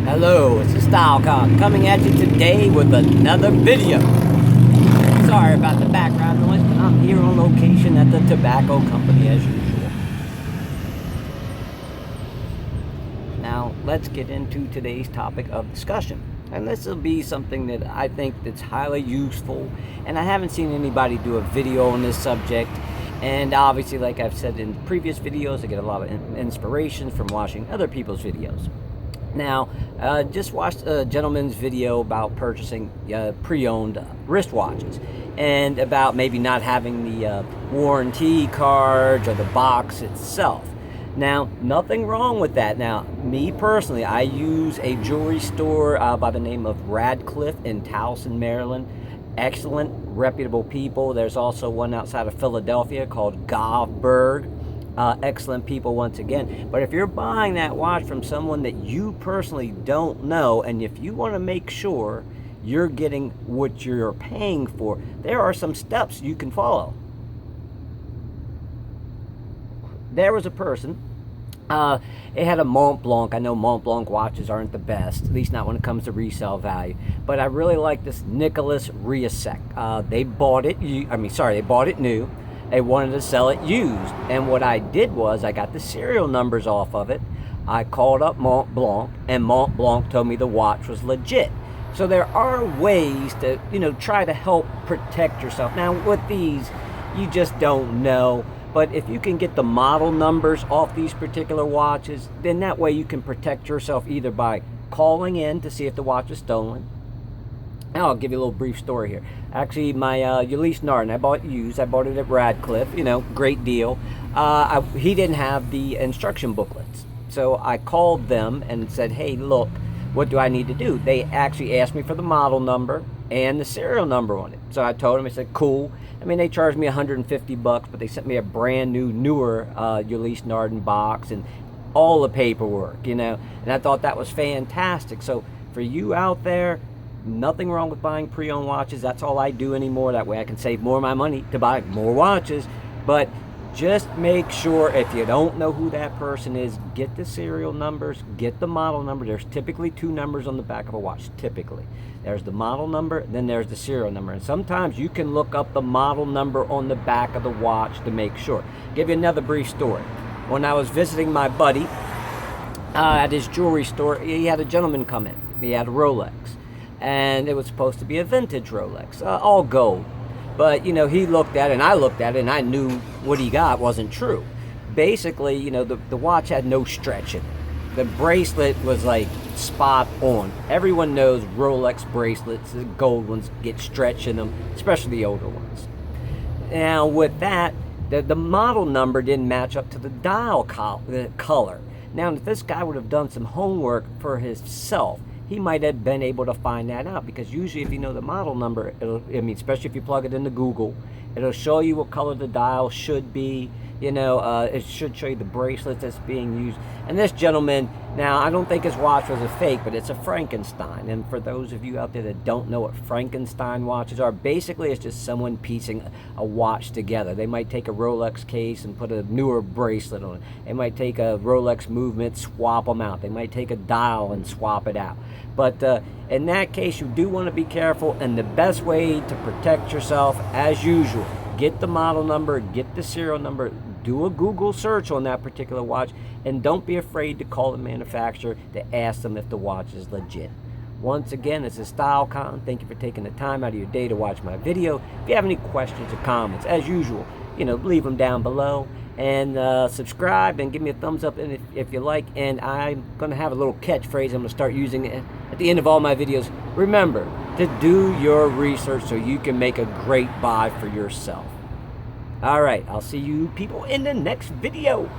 Hello, it's the StyleCon coming at you today with another video. Sorry about the background noise, but I'm here on location at the tobacco company as usual. Now, let's get into today's topic of discussion. And this will be something that I think that's highly useful, and I haven't seen anybody do a video on this subject. And obviously, like I've said in previous videos, I get a lot of inspiration from watching other people's videos. Now, just watched a gentleman's video about purchasing pre-owned wristwatches and about maybe not having the warranty cards or the box itself. Now, nothing wrong with that. Now, me personally, I use a jewelry store by the name of Radcliffe in Towson, Maryland. Excellent, reputable people. There's also one outside of Philadelphia called Gobbird. Excellent people once again. But if you're buying that watch from someone that you personally don't know, and if you want to make sure you're getting what you're paying for, there are some steps you can follow. There was a person, it had a Mont Blanc. I know Mont Blanc watches aren't the best, at least not when it comes to resale value, but I really like this Nicholas Rhea. They bought it, they bought it new. They wanted to sell it used, and what I did was I got the serial numbers off of it. I called up Mont Blanc, and Mont Blanc told me the watch was legit. So there are ways to, try to help protect yourself. Now with these, you just don't know. But if you can get the model numbers off these particular watches, then that way you can protect yourself either by calling in to see if the watch is stolen. Now I'll give you a little brief story here. Actually, my Ulysse Nardin, I bought it used. I bought it at Radcliffe, great deal. He didn't have the instruction booklets. So I called them and said, hey, look, what do I need to do? They actually asked me for the model number and the serial number on it. So I told them, I said, cool. They charged me $150, but they sent me a brand new, newer Ulysse Nardin box and all the paperwork, and I thought that was fantastic. So for you out there, nothing wrong with buying pre-owned watches. That's all I do anymore. That way I can save more of my money to buy more watches. But just make sure, if you don't know who that person is, get the serial numbers, get the model number. There's typically two numbers on the back of a watch, typically. There's the model number, then there's the serial number. And sometimes you can look up the model number on the back of the watch to make sure. I'll give you another brief story. When I was visiting my buddy at his jewelry store, he had a gentleman come in. He had a Rolex, and it was supposed to be a vintage Rolex, all gold. But, he looked at it, and I looked at it, and I knew what he got wasn't true. Basically, the watch had no stretch in it. The bracelet was like spot on. Everyone knows Rolex bracelets, the gold ones, get stretch in them, especially the older ones. Now, with that, the model number didn't match up to the dial color. Now, if this guy would have done some homework for himself, he might have been able to find that out, because usually if you know the model number, especially if you plug it into Google, it'll show you what color the dial should be. It should show you the bracelet that's being used. And this gentleman, now I don't think his watch was a fake, but it's a Frankenstein. And for those of you out there that don't know what Frankenstein watches are, basically it's just someone piecing a watch together. They might take a Rolex case and put a newer bracelet on it. They might take a Rolex movement, swap them out. They might take a dial and swap it out. But in that case, you do want to be careful, and the best way to protect yourself, as usual, get the model number, get the serial number, do a Google search on that particular watch, and don't be afraid to call the manufacturer to ask them if the watch is legit. Once again, this is StyleCon. Thank you for taking the time out of your day to watch my video. If you have any questions or comments, as usual, leave them down below. And subscribe and give me a thumbs up if you like. And I'm going to have a little catchphrase I'm going to start using at the end of all my videos. Remember to do your research so you can make a great buy for yourself. All right, I'll see you people in the next video.